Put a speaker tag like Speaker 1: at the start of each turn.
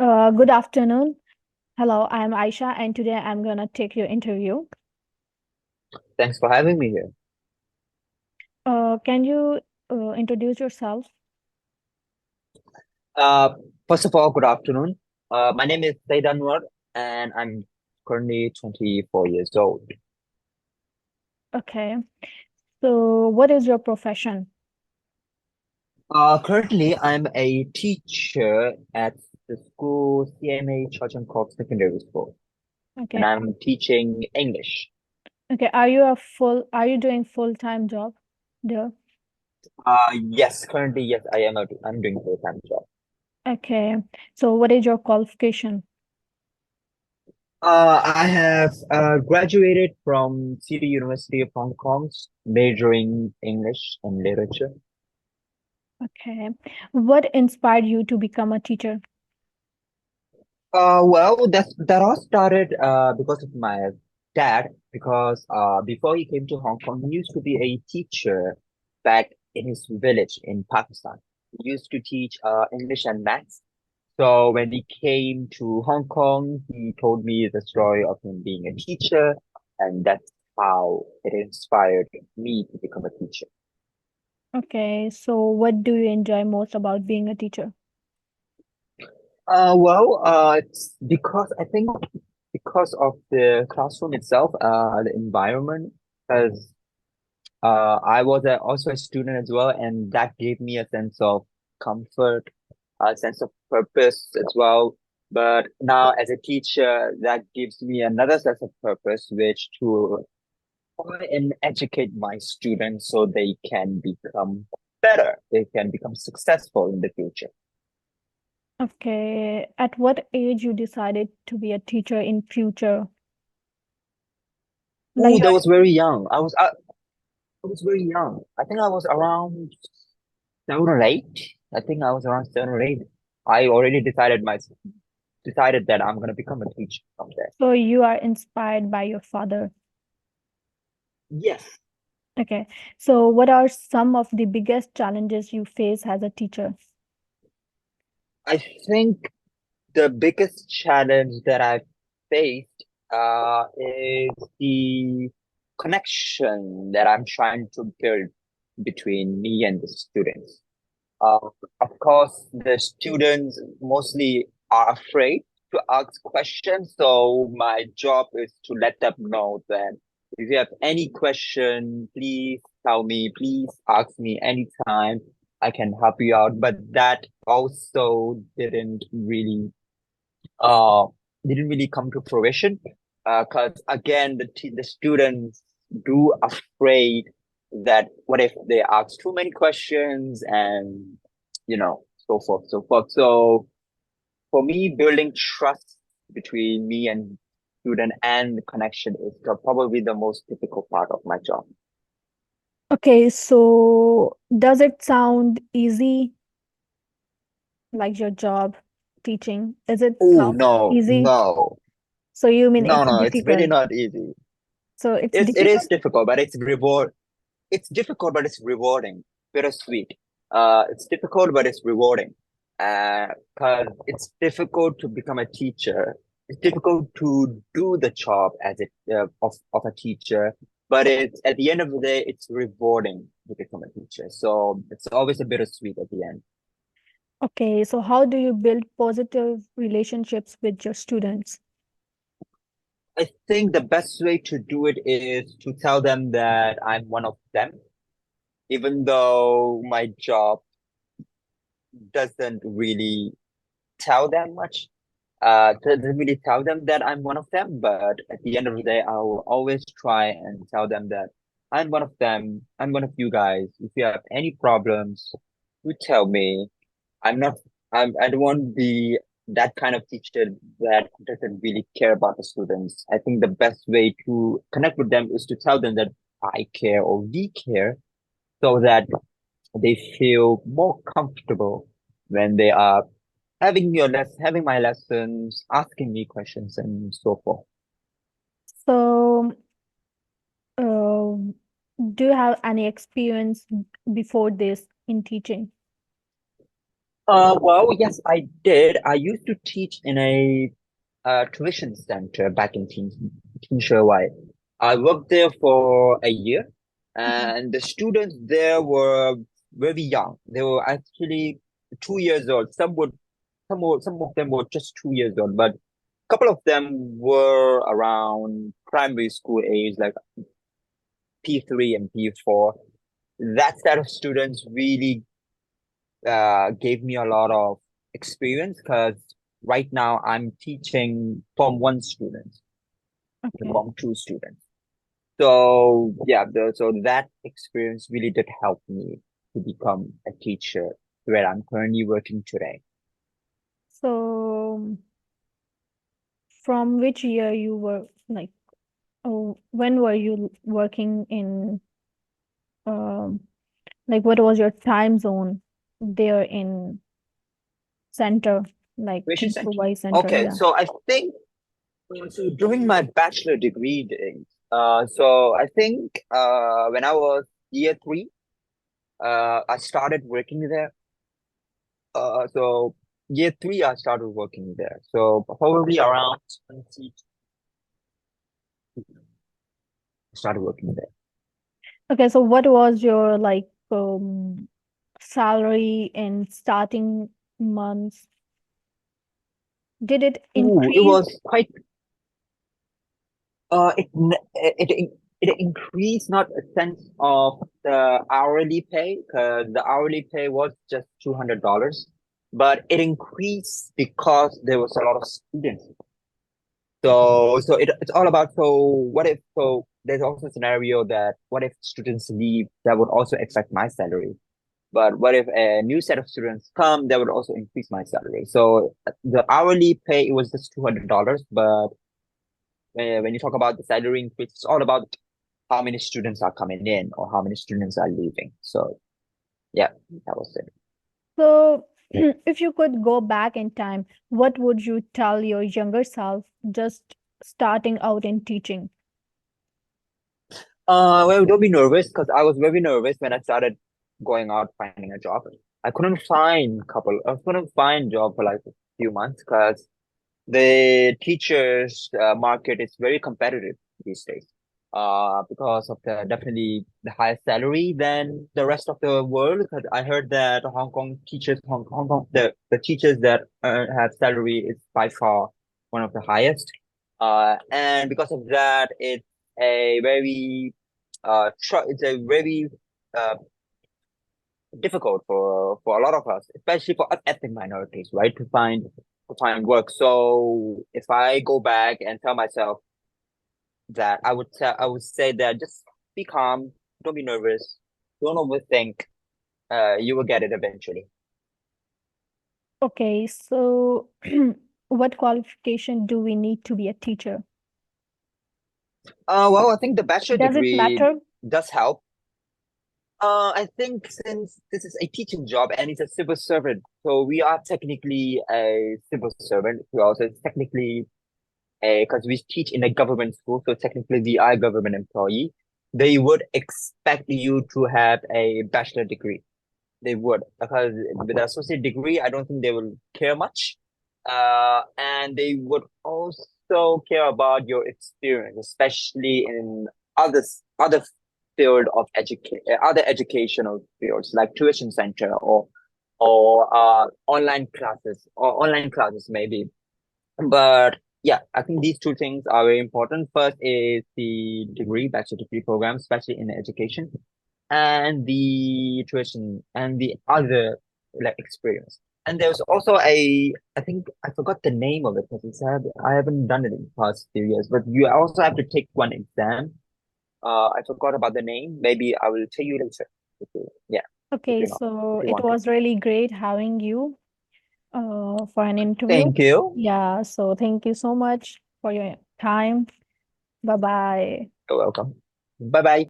Speaker 1: Good afternoon. Hello, I'm Aisha, and today I'm gonna take your interview.
Speaker 2: Thanks for having me here.
Speaker 1: Can you introduce yourself?
Speaker 2: Uh, First of all, good afternoon. My name is Said Anwar, and I'm currently 24 years old.
Speaker 1: Okay. So, what is your profession?
Speaker 2: Currently, I'm a teacher at the school CMA Church and Corp Secondary School, and
Speaker 1: Okay.
Speaker 2: I'm teaching English.
Speaker 1: Okay. Are you doing full-time job there?
Speaker 2: Yes, currently, yes, I'm doing full-time job.
Speaker 1: Okay. So, what is your qualification?
Speaker 2: I have graduated from City University of Hong Kong, majoring English and literature.
Speaker 1: Okay. What inspired you to become a teacher?
Speaker 2: Well, that all started because of my dad. Because before he came to Hong Kong, he used to be a teacher back in his village in Pakistan. He used to teach English and maths. So when he came to Hong Kong, he told me the story of him being a teacher, and that's how it inspired me to become a teacher.
Speaker 1: Okay. So, what do you enjoy most about being a teacher?
Speaker 2: It's because I think because of the classroom itself, the environment, because I was also a student as well, and that gave me a sense of comfort, a sense of purpose as well. But now, as a teacher, that gives me another sense of purpose, which to try and educate my students so they can become better, they can become successful in the future.
Speaker 1: Okay. At what age you decided to be a teacher in future? Like
Speaker 2: Oh,
Speaker 1: your
Speaker 2: that was very young. I was very young. I think I was around 7 or 8. I think I was around 7 or 8. I already decided that I'm gonna become a teacher someday.
Speaker 1: So you are inspired by your father.
Speaker 2: Yes.
Speaker 1: Okay. So what are some of the biggest challenges you face as a teacher?
Speaker 2: I think the biggest challenge that I've faced is the connection that I'm trying to build between me and the students. Uh, of course, the students mostly are afraid to ask questions, so my job is to let them know that if you have any question, please tell me, please ask me anytime. I can help you out. But that also uh didn't really come to fruition. Because again, the students do afraid that what if they ask too many questions and so forth, so forth. So for me, building trust between me and student and the connection is probably the most difficult part of my job.
Speaker 1: Okay, so does it sound easy, like your job teaching? Is it
Speaker 2: Oh
Speaker 1: sound
Speaker 2: no,
Speaker 1: easy?
Speaker 2: no,
Speaker 1: So you mean
Speaker 2: no,
Speaker 1: it's
Speaker 2: no, it's really
Speaker 1: difficult?
Speaker 2: not easy.
Speaker 1: So it's
Speaker 2: It
Speaker 1: difficult?
Speaker 2: is difficult, but it's difficult, but it's rewarding, bittersweet. It's difficult, but it's rewarding. Because it's difficult to become a teacher. It's difficult to do the job of a teacher, but it's at the end of the day, it's rewarding to become a teacher. So it's always a bittersweet at the end.
Speaker 1: Okay, so how do you build positive relationships with your students?
Speaker 2: I think the best way to do it is to tell them that I'm one of them, even though my job doesn't really tell them much. Doesn't really tell them that I'm one of them, but at the end of the day, I will always try and tell them that I'm one of them. I'm one of you guys. If you have any problems, you tell me. I'm not. I don't want to be that kind of teacher that doesn't really care about the students. I think the best way to connect with them is to tell them that I care or we care, so that they feel more comfortable when they are having my lessons, asking me questions, and so forth.
Speaker 1: So, uh, do you have any experience before this in teaching?
Speaker 2: Well, yes, I did. I used to teach in a tuition center back in Teen Sherwai. I worked there for a year,
Speaker 1: Mhm.
Speaker 2: and the students there were very young. They were actually 2 years old. Some of them were just 2 years old, but a couple of them were around primary school age, like P3 and P4. That set of students really gave me a lot of experience because right now I'm teaching Form 1 students, the
Speaker 1: Okay.
Speaker 2: Form 2 students. So yeah, so that experience really did help me to become a teacher where I'm currently working today.
Speaker 1: So, from which year you were like, oh, when were you working in, um, like, what was your time zone there in center, like
Speaker 2: Tuition
Speaker 1: teacher
Speaker 2: center.
Speaker 1: wise center?
Speaker 2: Okay,
Speaker 1: Yeah.
Speaker 2: so I think so during my bachelor degree days, so I think when I was year 3, I started working there. So year 3, I started working there. So probably around 20, I started working there.
Speaker 1: Okay. So, what was your like salary in starting months? Did it
Speaker 2: Ooh, it
Speaker 1: increase?
Speaker 2: was quite, it increased not a sense of the hourly pay, because the hourly pay was just $200, but it increased because there was a lot of students. It's all about, so there's also a scenario that what if students leave, that would also affect my salary. But what if a new set of students come, that would also increase my salary. So the hourly pay, it was just $200, but when you talk about the salary increase, it's all about how many students are coming in or how many students are leaving. So yeah, that was it.
Speaker 1: So, if you could go back in time, what would you tell your younger self just starting out in teaching?
Speaker 2: Well, don't be nervous, because I was very nervous when I started going out finding a job. I couldn't find job for like a few months because the teachers market is very competitive these days. Because of the definitely the higher salary than the rest of the world. Because I heard that Hong Kong, the teachers that have salary is by far one of the highest. And because of that, a very it's a very uh difficult for a lot of us, especially for us ethnic minorities, right, to find work. So if I go back and tell myself that, I would say that just be calm, don't be nervous, don't overthink. You will get it eventually.
Speaker 1: Okay, so what qualification do we need to be a teacher?
Speaker 2: Well, I think the bachelor
Speaker 1: Does it
Speaker 2: degree
Speaker 1: matter?
Speaker 2: does help. I think since this is a teaching job and it's a civil servant, so we are technically a civil servant. We also technically because we teach in a government school, so technically we are a government employee. They would expect you to have a bachelor degree. They would, because with an associate degree, I don't think they will care much. And they would also care about your experience, especially in other field of other educational fields like tuition center or online classes maybe. But yeah, I think these two things are very important. First is the degree, bachelor degree program, especially in education, and the tuition and the other like experience. And there's also I think I forgot the name of it because I haven't done it in the past few years, but you also have to take one exam. I forgot about the name. Maybe I will tell you later. Yeah, if
Speaker 1: Okay,
Speaker 2: you're not, if
Speaker 1: so
Speaker 2: you
Speaker 1: it
Speaker 2: want to.
Speaker 1: was really great having you for an interview.
Speaker 2: Thank you.
Speaker 1: Yeah, so thank you so much for your time. Bye bye.
Speaker 2: You're welcome. Bye bye.